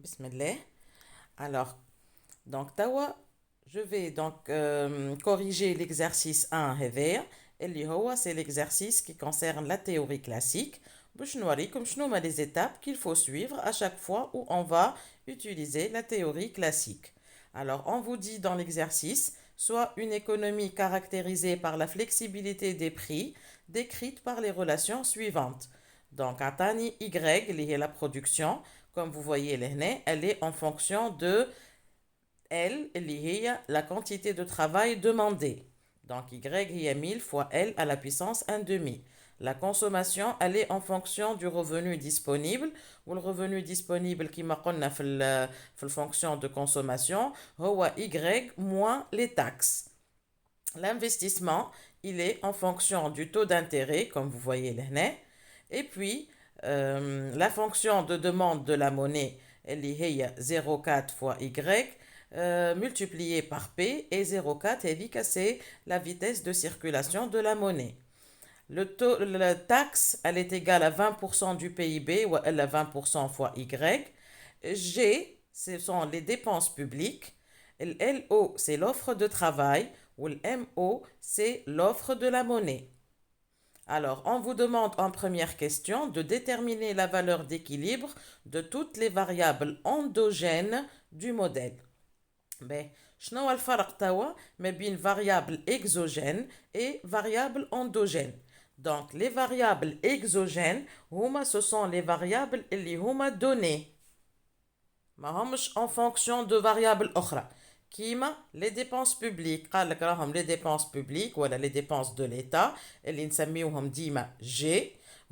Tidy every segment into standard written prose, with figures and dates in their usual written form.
Bismillah. Alors, tawa, je vais corriger l'exercice 1 هذايا اللي هو c'est l'exercice qui concerne la théorie classique باش نوريكم شنو هما les étapes qu'il faut suivre à chaque fois où on va utiliser la théorie classique. Alors, on vous dit dans l'exercice soit une économie caractérisée par la flexibilité des prix décrite par les relations suivantes. Donc, Atani Y, اللي هي la production, comme vous voyez là, elle est en fonction de L, اللي هي la quantité de travail demandée. Donc, Y هي 1000 fois L à la puissance 1 demi. La consommation, elle est en fonction du revenu disponible. Ou le revenu disponible qui m'a قلنا في fonction de consommation, هو Y moins les taxes. L'investissement, il est en fonction du taux d'intérêt, comme vous voyez là. Et puis, la fonction de demande de la monnaie, elle est 0,4 fois Y, multiplié par P, et 0,4 c'est la vitesse de circulation de la monnaie. La taxe, elle est égale à 20% du PIB, ou elle a 20% fois Y. G, ce sont les dépenses publiques. Le LO, c'est l'offre de travail, ou le MO, c'est l'offre de la monnaie. Alors, on vous demande en première question de déterminer la valeur d'équilibre de toutes les variables endogènes du modèle. Ben, شنو هو الفرق توا ما بين variable exogène et variable endogène. Donc, les variables exogènes, ce sont les variables اللي هما données. ما همش en fonction de variables أخرى. كيما les dépenses publiques قال لك راهم les dépenses publiques ولا les dépenses de l'État اللي نسميوهم ديما G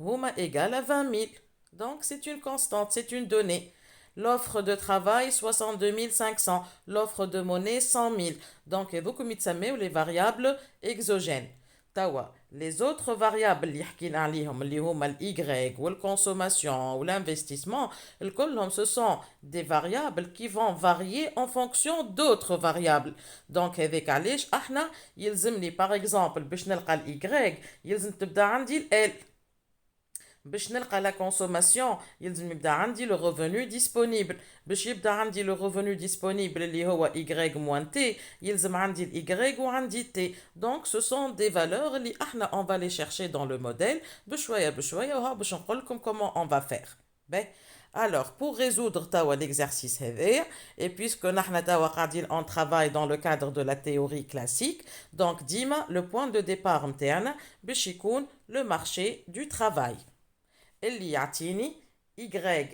هما égal à 20 000. Donc c'est une constante, c'est une donnée. L'offre de travail 62 500, l'offre de monnaie 100 000. Donc هذوكم يتسميو les variables exogènes. توا les autres variables اللي حكينا عليهم اللي هما الY والconsommation ou l'investissement الكلهم ce sont des variables qui vont varier en fonction d'autres variables. Donc هذاك علاش احنا يلزمني par exemple باش نلقى الY يلزم تبدا عندي ال باش نلقى لا كونسوماسيون يلزم يبدا عندي لو ريفونو ديسپونيبل باش يبدا عندي لو ريفونو ديسپونيبل اللي هو y موان تي يلزم عندي ال y وعندي تي. دونك سو سون دي فالور اللي احنا اون فا لي شيرشي دون لو موديل بشويه بشويه وها باش نقول لكم كومون اون فا فير. باهي Alors, pour résoudre l'exercice et puisque nous on travaille dans le cadre de la théorie classique, donc dima le point de départ interne, le marché du travail. اللي يعطيني Y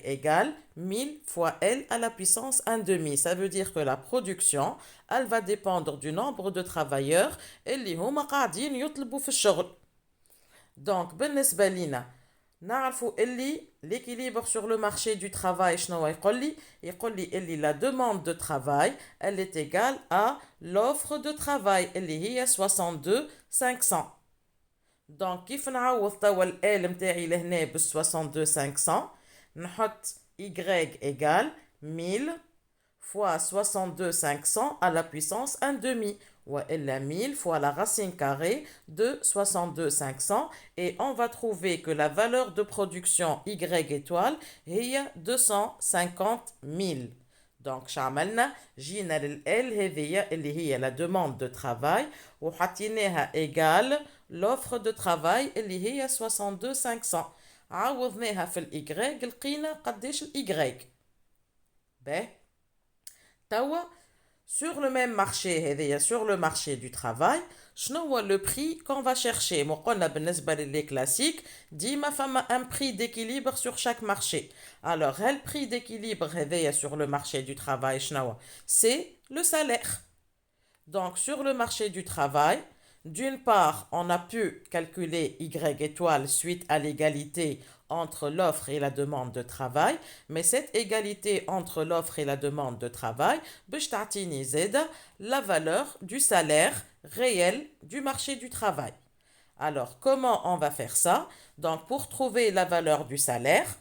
égale 1000 fois L à la puissance 1 demi. Ça veut dire que la production, elle va dépendre du nombre de travailleurs اللي هما قاعدين يطلبوا في الشغل. Donc, بالنسبة لنا نعرفوا اللي l'équilibre sur le marché du travail شنو يقول لي اللي la demande de travail elle est égale à l'offre de travail اللي هي 62 500. دونك كيف نعوض توا ال متاعي لهنا ب 62 500 نحط y égale 1000 fois 62 500 à la puissance 1 demi وإلا 1000 fois la racine carrée de 62 500 et on va trouver que la valeur de production y étoile هي 250 000. Donc شعملنا جينا لل هذية اللي هي la demande de travail وحطيناها égale l'offre de travail اللي هي 62 500 عوضناها في الإيغريك لقينا قديش الإيغريك. باهي توا sur le même marché هذيا sur le marché du travail شنو هو le prix qu'on va chercher. مو قلنا بالنسبة للي كلاسيك ديما فما un prix d'équilibre sur chaque marché. Alors هل prix d'équilibre هذيا sur le marché du travail شنو c'est le salaire. Donc sur le marché du travail d'une part, on a pu calculer Y étoile suite à l'égalité entre l'offre et la demande de travail, mais cette égalité entre l'offre et la demande de travail, بشتعطيني زيادة la valeur du salaire réel du marché du travail. Alors, comment on va faire ça? Donc, pour trouver la valeur du salaire,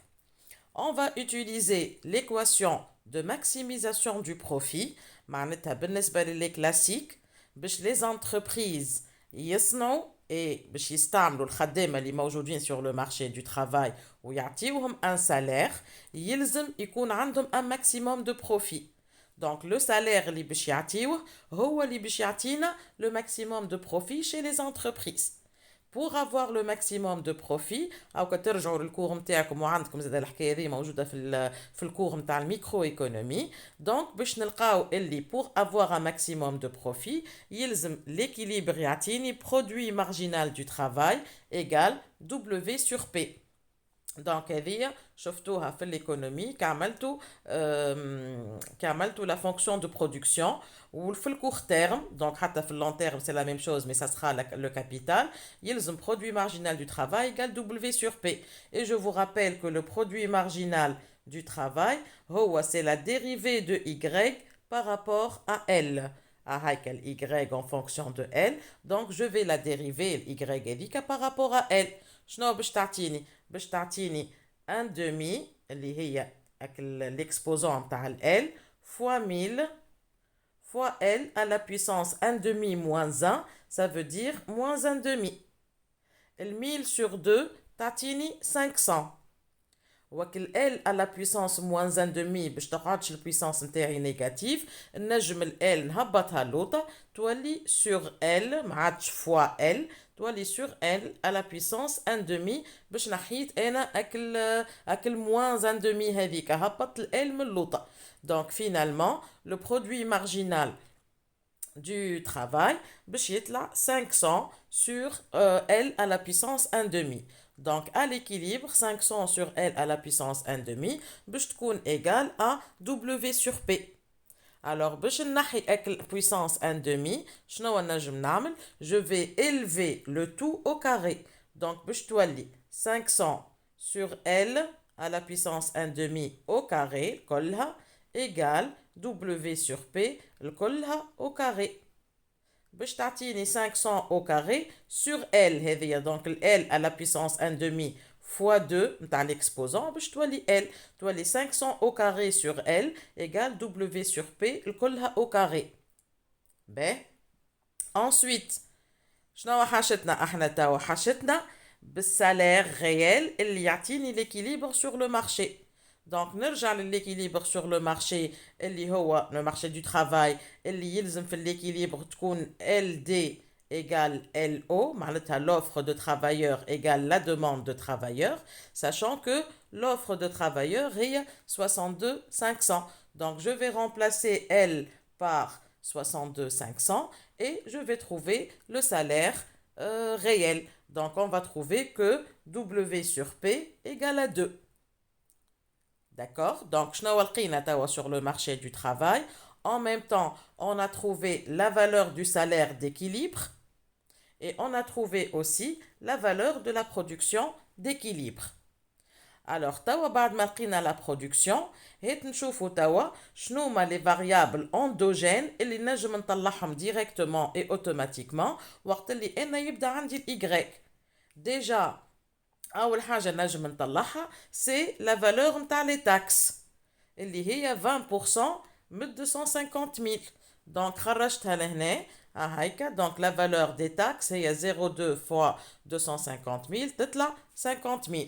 on va utiliser l'équation de maximisation du profit, معناتها بالنسبة للي classique, باش les entreprises يصنعوا et باش يستعملوا الخدامة اللي موجودين sur le marché du travail ويعطيوهم un salaire يلزم يكون عندهم un maximum de profit. Donc le salaire اللي باش يعطيوه هو اللي باش يعطينا le maximum de profit chez les entreprises. Pour avoir le maximum de profit او كترجعوا للكور نتاعكم وعندكم زاد الحكايه هذه موجوده في الكور نتاع الميكرو ايكونومي. دونك باش نلقاو اللي pour avoir un maximum de profit يلزم l'équilibre يعطيني produit marginal du travail égale W sur P. دونك هذه شفتوها في l'économie كعملتوا la fonction de production وفي الكور terme donc حتى في long terme c'est la même chose mais ça sera le capital يلزم produit marginal du travail égale W sur P. Et je vous rappelle que le produit marginal du travail c'est la dérivée de Y par rapport à L. هيكل Y en fonction de L. Donc je vais la dériver Y هذيك par rapport à L. شنو باش تعطيني؟ باش تعطيني ان demi اللي هي l'exposant نتاع ال L fois 1000 fois L à la puissance 1 demi moins 1, ça veut dire moins 1 demi. Le 1000 sur 2 تعطيني 500. وكل L à la puissance moins 1 demi باش تقعدش البويسانس نتاعي نيجاتيف نجم ال L نهبطها لوطا تولي sur L ما عادش fois L تولي sur L à la puissance 1 demi باش نحيت انا اكل moins 1 demi هذيك هبط ال L من لوطا. Donc finalement le produit marginal du travail باش يطلع 500 sur L à la puissance 1 demi. Donc à l'équilibre 500 sur L à la puissance 1 demi باش تكون égal à W sur P. Alors باش نحي اكل puissance 1 demi شنو نجم نعمل؟ je vais élever le tout au carré. Donc باش تولي 500 sur L à la puissance 1 demi au carré كلها égal W sur P كلها au carré. باش تعطيني 500 au carré sur L هذيا donc L à la puissance 1 demi fois 2 نتاع l'exposant باش تولي L تولي 500 au carré sur L égale W sur P الكلها au carré. باهي ensuite شنو حاجتنا احنا توا حاجتنا بالسالير réel اللي يعطيني l'équilibre sur le marché. Donc نرجع l'équilibre sur le marché اللي هو le marché du travail اللي يلزم في l'équilibre تكون LD égale LO معناتها l'offre de travailleurs égale la demande de travailleurs sachant que l'offre de travailleurs est 62 500. Donc je vais remplacer L par 62 500 et je vais trouver le salaire réel. Donc on va trouver que W sur P égale à 2. D'accord? Donc, sur le marché du travail. En même temps, on a trouvé la valeur du salaire d'équilibre et on a trouvé aussi la valeur de la production d'équilibre. Alors, tawa بعد ما لقينا la production, هيت نشوفوا توا شنو هما les variables endogènes اللي نجم نطلعهم directement et automatiquement وقت اللي انا يبدا عندي ال Y. Déjà أول حاجة نجم نطلعها c'est la valeur نتاع les taxes اللي هي 20% من 250,000. Donc خرجتها لهنا هيك donc la valeur des taxes هي 0,2 fois 250,000 تطلع 50,000.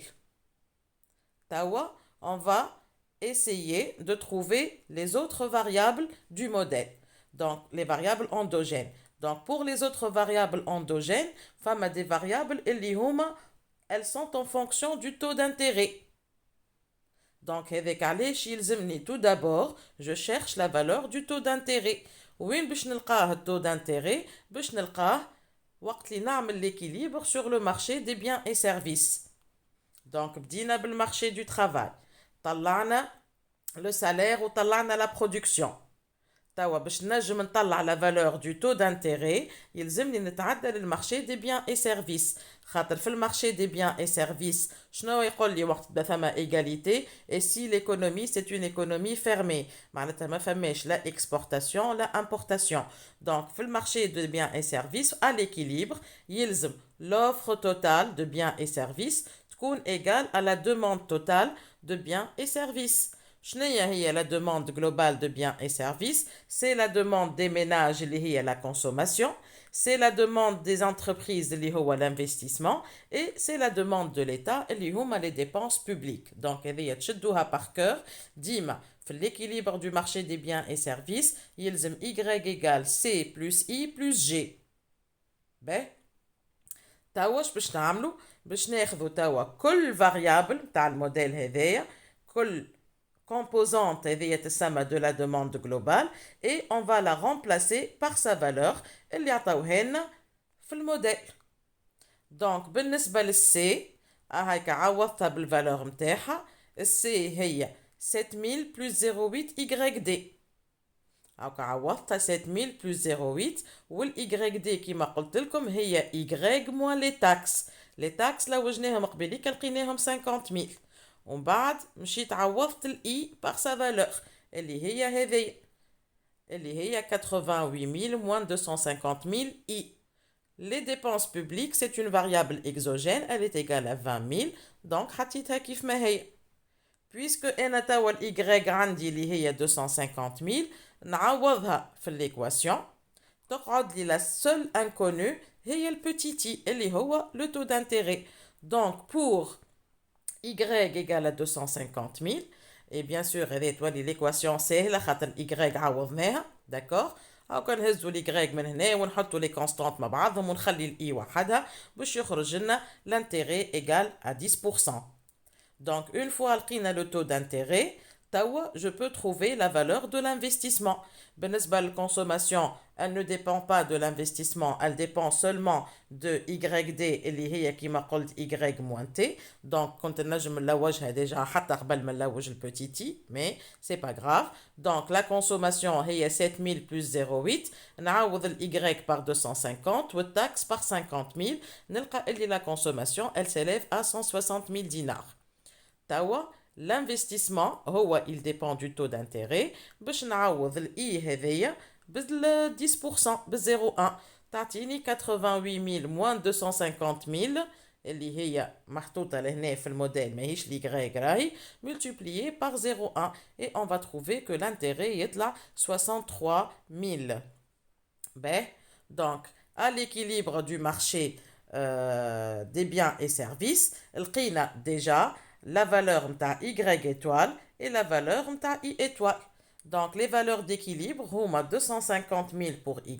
توا on va essayer de trouver les autres variables du modèle. Donc les variables endogènes. Donc pour les autres variables endogènes فما des variables اللي هما elles sont en fonction du taux d'intérêt. Donc, avec علاش يلزمني tout d'abord, je cherche la valeur du taux d'intérêt. وين باش نلقاه le taux d'intérêt؟ باش نلقاه وقت اللي نعمل l'équilibre sur le marché des biens et services. Donc, بدينا بالmarché du travail. طلعنا le salaire وطلعنا la production. توا باش نجم نطلع la valeur du taux d'intérêt يلزمني نتعدى للمارشي دي بيان اي سيرفيس خاطر في المارشي دي بيان اي سيرفيس شنو يقول لي وقت بدا ثما ايغاليتي اي سي ليكونومي سي اون ايكونومي فيرمي معناتها ما فماش لا اكسبورتاسيون لا امبورتاسيون. دونك في المارشي دي بيان اي سيرفيس à l'équilibre يلزم l'offre totale de biens et services تكون égale à la demande totale de biens et services. شنية هي la demande globale de biens et services? C'est la demande des ménages اللي هي la consommation. C'est la demande des entreprises اللي هو l'investissement. Et c'est la demande de l'État اللي هما les dépenses publiques. Donc هذه تشدوها par cœur. ديما في l'équilibre du marché des biens et services يلزم Y égale C plus I plus G. باهي توا واش باش نعملو؟ باش ناخذو توا كل فاريابل تاع الموديل هذايا، كل composante هذه تسمى de la demande globale et on va la remplacer par sa valeur اللي عطاوها لنا في الموديل. دونك بالنسبة للسي هايكا عوضتها بالفالور متاعها. السي هي 7000 plus 08 y d. هاكا عوضتها 7000 plus 08 والاي دي كيما قلت لكم هي y موان لي تاكس. لي تاكس لو وجناهم قبيليك لقيناهم 50000 ومن بعد مشيت عوضت الاي بار سا فالور اللي هي هذه اللي هي 88000 moins 250000 i. Les dépenses publiques, c'est une variable exogène, elle est égale à 20 000, donc حطيتها كيف ما هي. Puisque انا توا y عندي اللي هي 250000 نعوضها في l'équation تقعد لي la seule inconnue هي le petit t اللي هو le taux d'intérêt. Donc pour y égale à 250 000 et bien sûr هذه تولي l'équation سهله خاطر y عوضناها. داكور هاكا نهزو لي من هنا ونحطو لي كونستانت مع بعضهم ونخلي الاي وحدها باش يخرج لنا l'intérêt égal à 10%. Donc une fois لقينا le taux d'intérêt توا je peux trouver la valeur de l'investissement. بالنسبة للconsommation elle ne dépend pas de l'investissement, elle dépend seulement de YD اللي هي كيما قلت Y moins T. Donc كنت نجم نلوجها déjà حتى قبل ما نلوج le petit t, mais c'est pas grave. Donc la consommation هي 7000 plus 0,8 نعوض ال Y par 250 والtaxe par 50000 نلقى اللي la consommation elle s'élève à 160 000 dinars. توا l'investissement هو il dépend du taux d'intérêt باش نعوض الاي هذيا بال 10% بال 0,1 تعطيني 88000 moins 250000 اللي هي محطوطة لهنا في الموديل ماهيش لي راهي multiplié par 0,1 et on va trouver que l'intérêt يطلع 63000. Ben, donc à l'équilibre du marché des biens et services لقينا déjà la valeur متاع y étoile et la valeur متاع i étoile. Donc les valeurs d'équilibre هما 250 000 pour y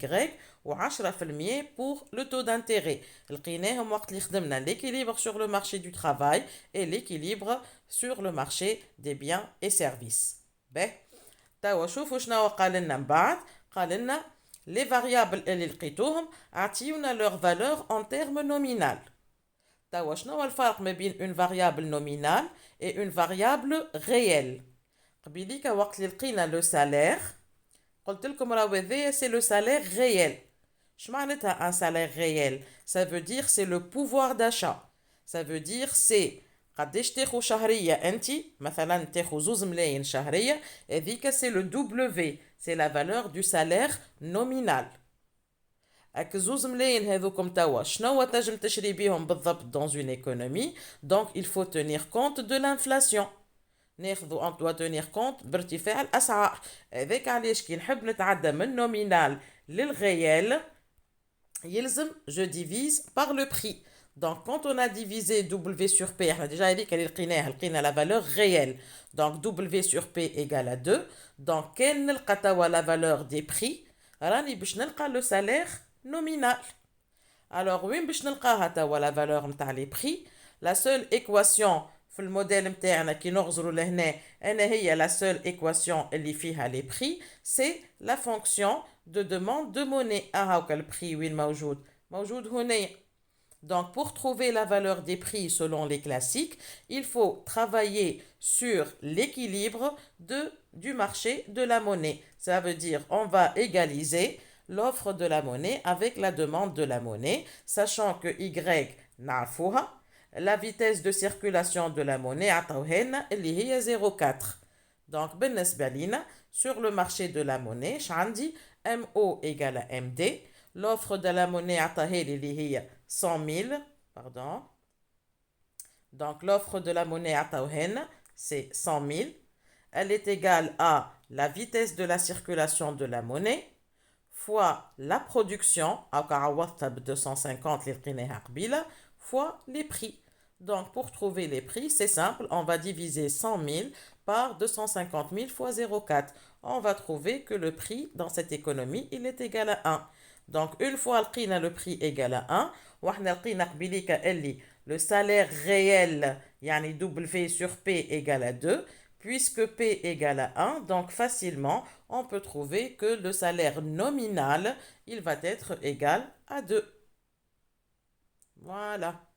و 10% pour le taux d'intérêt. لقيناهم وقت اللي خدمنا l'équilibre sur le marché du travail et l'équilibre sur le marché des biens et services. باهي توا شوفوا شنو قال لنا من بعد. قال لنا les variables اللي لقيتوهم عطيونا leur valeur en termes nominal. توا شنو الفرق ما بين une variable nominale et une variable réelle؟ قبيليك وقت اللي لقينا لو سالير قلت لكم راهو هذايا سي لو سالير ريال. اش معناتها ان سالير ريال؟ ça veut dire c'est le pouvoir d'achat. ça veut dire c'est قداش تاخو شهرية انت مثلا تاخو 2 ملايين شهرية هذيك سي لو دبليو c'est la valeur du salaire nominal. هاك 2 ملايين هذوكم توا شنو تنجم تشري بيهم بالضبط dans une économie. donc il faut tenir compte de l'inflation. ناخذو on doit tenir compte بارتفاع الاسعار. هذاك علاش كي نحب نتعدى من نومينال للغيال يلزم je divise par le prix. donc quand on a divisé W sur P احنا déjà هذيك اللي لقينا la valeur réelle. donc W sur P égale à 2. donc كان نلقى توا la valeur des prix راني باش نلقى le salaire nominal. alors وين باش نلقاها توا la valeur نتاع les prix؟ la seule équation في الموديل متاعنا كي نغزروا لهنا انا هي la seule équation اللي فيها les prix c'est la fonction de demande de monnaie. هاكا البري وين موجود هنا. donc pour trouver la valeur des prix selon les classiques il faut travailler sur l'équilibre du marché de la monnaie. ça veut dire on va égaliser l'offre de la monnaie avec la demande de la monnaie sachant que Y نعرفوها. la vitesse de circulation de la monnaie عطاوها لنا اللي هي 0,4. donc بالنسبة لينا sur le marché de la monnaie عندي MO égale à MD. l'offre de la monnaie عطاها لي اللي هي 100 000 pardon. donc l'offre de la monnaie عطاوها لنا c'est 100 000. elle est égale à la vitesse de la circulation de la monnaie fois la production, 250 fois les prix. Donc, pour trouver les prix, c'est simple, on va diviser 100 000 par 250 000 fois 0,4. On va trouver que le prix dans cette économie, il est égal à 1. Donc, une fois le prix égal à 1, le salaire réel, yani W sur P égale à 2, puisque P égale à 1, donc facilement, on peut trouver que le salaire nominal, il va être égal à 2. Voilà.